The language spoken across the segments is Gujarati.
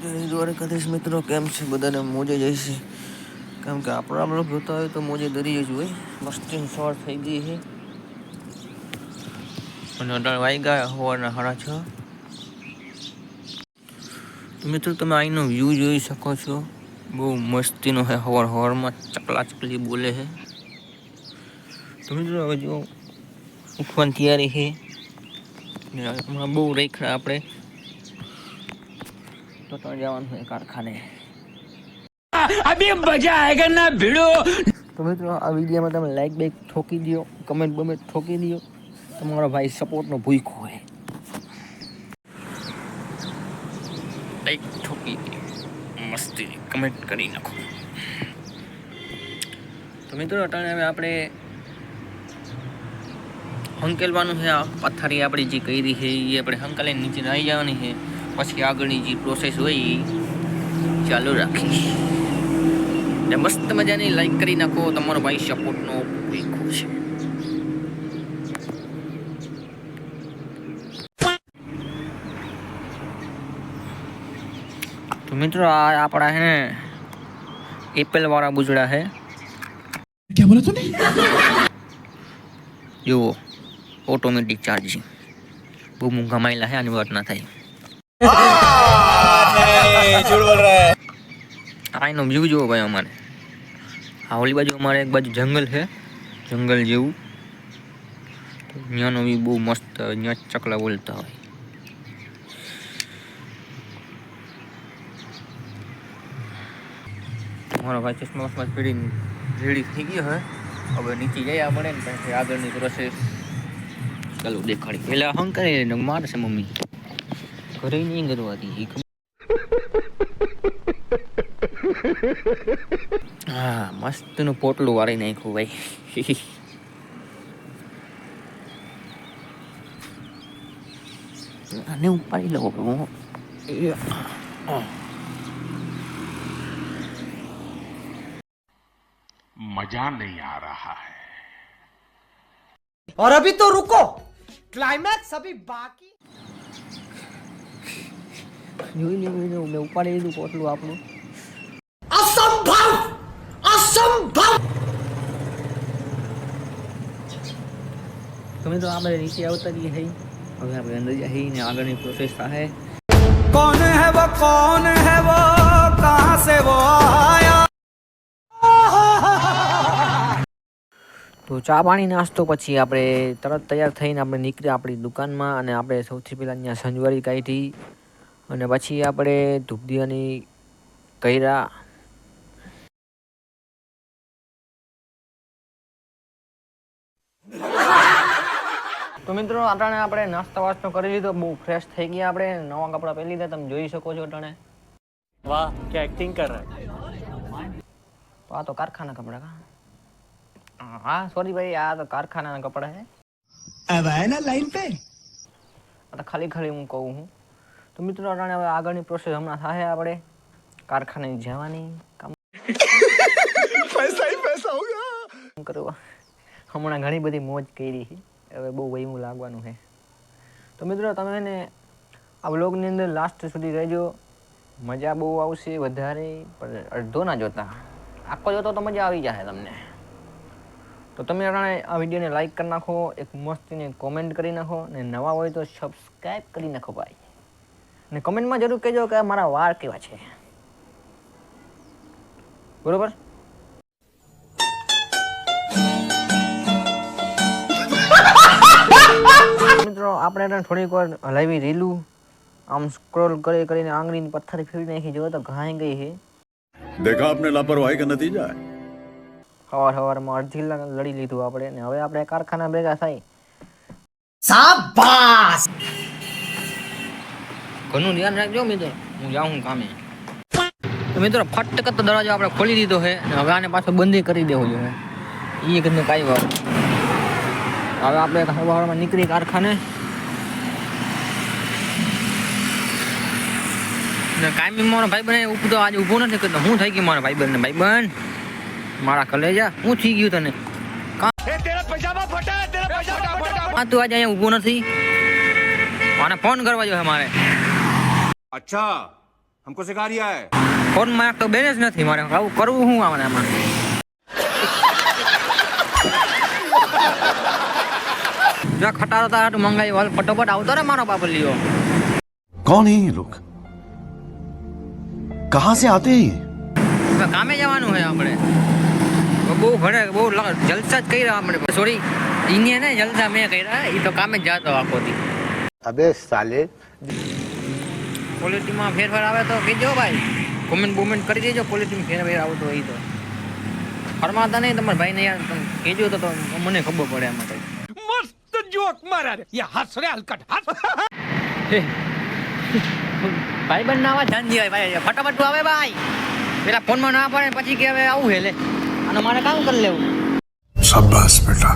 જય દ્વારકાધીશ મિત્રો, કેમ છે? બધાને મોજે જઈશે. કેમ કે આપણા બ્લોગ જોતા હોય તો મોજે દરિયે જ હોય. મસ્તી સવાર થઈ ગઈ છે અને 18 વાગ્યા સવારના 6:30. તો મિત્રો તમે અહીંનો વ્યૂ જોઈ શકો છો. બહુ મસ્તીનો છે. સવારમાં ચકલા ચકલી બોલે છે. તો મિત્રો હવે જો ઉઠવાની તૈયારી છે. હમણાં બહુ રેખડા આપણે તો જવાનું છે કારખાને. અભી મજા આયેગા ના ભીડો. તો મિત્રો આ વિડીયોમાં તમે લાઈક બેક ઠોકી દો, કમેન્ટ બમેન્ટ ઠોકી દો. તમારો ભાઈ સપોર્ટનો ભૂખો હોય. લાઈક ઠોકી દો, મસ્તી કમેન્ટ કરી નાખો. તો મિત્રો અટાણે હવે આપણે હંકેલવાનું છે. આ પથારી આપણી જે કરી છે એ આપણે હંકાલીને નીચે આવી જવાની છે. પછી આગળની જે પ્રોસેસ હોય એ ચાલુ રાખીશ. ને મસ્ત મજાની લાઈક કરી નાખો. તમારો ભાઈ સપોર્ટનો ભૂખો છે. તો મિત્રો આ આપણા છે ને એપલ વાળા બુજડા છે. क्या बोला तूने? જુઓ ઓટોમેટિક ચાર્જિંગ. બહુ મોંઘા માયલા છે, આની વાત ના થાય. આ એનો વ્યૂ જુઓ ભાઈ. અમારે આ ઓલી બાજુ અમારે એક બાજુ જંગલ છે, જંગલ જેવું. ત્યાંનો વ્યૂ બહુ મસ્ત. ત્યાં ચકલા બોલતા હોય. મારો ભાઈ ચશ્મા વસમાં પીડીને રેડી થઈ ગયો હોય. હવે નીચે જયા મળે ને પછી આગળની પ્રોસેસ ચાલો દેખાડી. પેલા હંકારી મારશે મમ્મી, ઘરે નહીં કરવાથી. હા, મસ્તનું પોટલું વાળી નાખ્યું ભાઈ. આને ઉપાડી લો. मजा नहीं आ रहा है। और अभी तो रुको, क्लाइमैक्स अभी बाकी. જોઈ મેં ઉપાડી લીધું પોટલું આપણું. असंभव, असंभव. તમે તો આપણે નીચે આવતા જઈએ. હવે આપણે અંદર જઈએ ને આગળની પ્રોસેસ થાય. कौन है वो कहां से वो आया. તો ચા પાણી નાસ્તો પછી આપણે તરત તૈયાર થઈને આપણે નીકળ્યા આપણી દુકાનમાં. અને આપણે સૌથી પહેલાં ત્યાં સંજવારી કાઢી અને પછી આપણે ધૂપદીવાની કર્યા. તો મિત્રો અટાણે આપણે નાસ્તો વાસ્તો કરી લીધો. બહુ ફ્રેશ થઈ ગયા. આપણે નવા કપડાં પહેરી લીધા. તમે જોઈ શકો છો અટાણે. वाह क्या एक्टिंग कर रहा है. તો આ તો કારખાના કપડાં કા. હા સોરી ભાઈ, આ તો કારખાનાના કપડાં છે. अब आए ना लाइन पे. આ તો ખાલી હું કહું છું. તો મિત્રો અટાણે હવે આગળની પ્રોસેસ હમણાં થાય. આપણે કારખાને જવાની કામ पैसा ही पैसा होगा. કરવા. હમણાં ઘણી બધી મોજ કરી છે. હવે બહુ વહીમું લાગવાનું છે. તો મિત્રો તમે એને આ વ્લોગની અંદર લાસ્ટ સુધી રહેજો. મજા બહુ આવશે વધારે, પણ અડધો ના જોતા. આખો જોતો તો મજા આવી જશે તમને. તો તમે આ વિડીયોને લાઈક કરી નાખો, એક મસ્તીને કોમેન્ટ કરી નાખો, ને નવા હોય તો સબસ્ક્રાઈબ કરી નાખો ભાઈ. અને કમેન્ટમાં જરૂર કહેજો કે મારા વાળ કેવા છે. બરોબર. મિત્રો આપણે થોડીક વાર હલાવી રીલું આમ સ્ક્રોલ કરીને આંગળીની પથ્થર ફેરવી નાખી. જો તો ઘાઈ ગઈ છે. देखा आपने लापरवाही का नतीजा है। સવારમાં અડધી લડી લીધું આપણે. ને હવે આપણે કારખાના ભેગા થાય. शाबाश. ઘણું ધ્યાન રાખજો મિત્રો, હું જાઉં કામે. તો મિત્રો ફટક તો દરવાજો આપણે ખોલી દીધો છે. હવે આને પાછો બંધ કરી દેવો જોઈએ. એ ઘરનું કાંઈ વાત. હવે આપણે સવારમાં નીકળી કારખાને. કાયમી મારો ભાઈબંધ ઊભો આજે ઊભો નથી કરતો. હું થઈ ગયું મારા ભાઈબંધ મારા કલેજા. હું થઈ ગયું તને? તું આજે અહીંયા ઊભો નથી. આને ફોન કરવા જોઈએ મારે. अच्छा हमको सिखा रिया है ફોનમાં એક તો બેલેન્સ નથી મારે આવું કરવું શું આમાં જો ખટારો તારા મંગાવી વાલ ફટોફટ આવતો રે મારો બાપ લ્યો कौन है ये लोग कहाँ से आते हैं ये? હવે કામે જવાનું છે આપણે બહુ ઘરે બહુ જલસા જ કર્યા આપણે સોરી એને ને જલસા મેં કર્યા એ તો કામે જ જાતો આખો દી अबे साले ક્વોલિટીમાં ફેરફાર આવે તો કહેજો ભાઈ કોમેન્ટ બોમેન્ટ કરી દેજો ક્વોલિટીમાં ફેરફાર આવતો હોય તો ફરમાતા નહીં તમારા ભાઈને યાર તમે કહેજો તો મને ખબર પડે એમાં કંઈ मस्त जोक मारा रे ये हंस रे हलकट हंस ભાઈ બંધ ના આવા ધ્યાન દેવાય ભાઈ ફટાફટ આવે ભાઈ પેલા ફોનમાં ના પડે પછી કે હવે આવું હે લે અને મારે કામ કરી લેવું शाबाश बेटा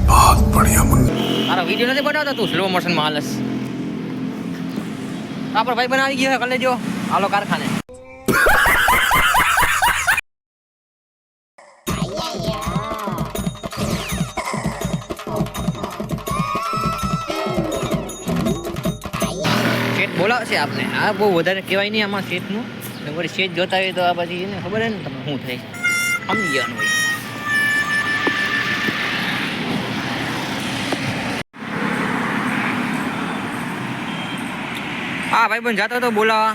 बहुत बढ़िया मुन्ना તારો વિડીયો નથી બનાવતો તું સ્લો મોશનમાં હાલસ આપણો ભાઈ બનાવી ગયો કરી લેજો હાલો કારખાને શેઠ બોલાવશે આપને આ બહુ વધારે કહેવાય નહીં આમાં શેઠનું વળી શેઠ જોતા હોય તો આ પછી એને ખબર હે ને તમને શું થાય સમજી જવાનું હોય હા ભાઈબંધ જાતો તો બોલાવા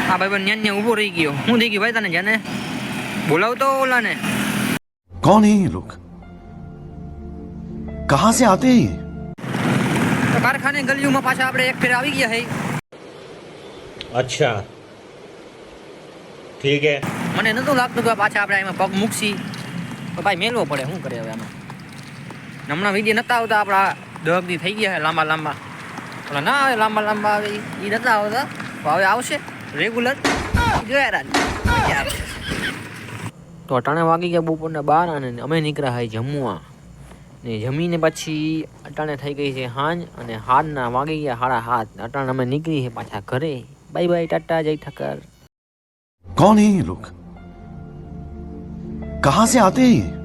હા ભાઈબંધ ન્યા ઊભો રહી ગયો હું થઈ ગયું ભાઈ તને જાને બોલાવતો ઓલાને कौन है ये लोग कहाँ से आते हैं ये? તો કારખાને ગલીઓમાં પાછા આપણે એક ફેર આવી ગયા હે अच्छा ठीक है મને નતું લાગતું કે પાછા આપણે એમાં પગ મૂકશી તો ભાઈ મેલવો પડે શું કરે હવે આમાં હમણાં વિડીયો નતા આવતા આપણા 10 દી થઈ ગયા હે લાંબા લાંબા ઓલા ના આવે લાંબા લાંબા આવે એ નતા આવતા તો હવે આવશે રેગ્યુલર જોયા તો અટાણે વાગી ગયા બપોરના 12 અને અમે નીકળ્યા હોય જમવા ને જમીને પછી અટાણે થઈ ગઈ છે હાંજ અને હાડના વાગી ગયા 7:30 અટાણે અમે નીકળી છે પાછા ઘરે બાય બાય ટાટા જય ઠક્કર कौन है ये लोग कहाँ से आते हैं ये?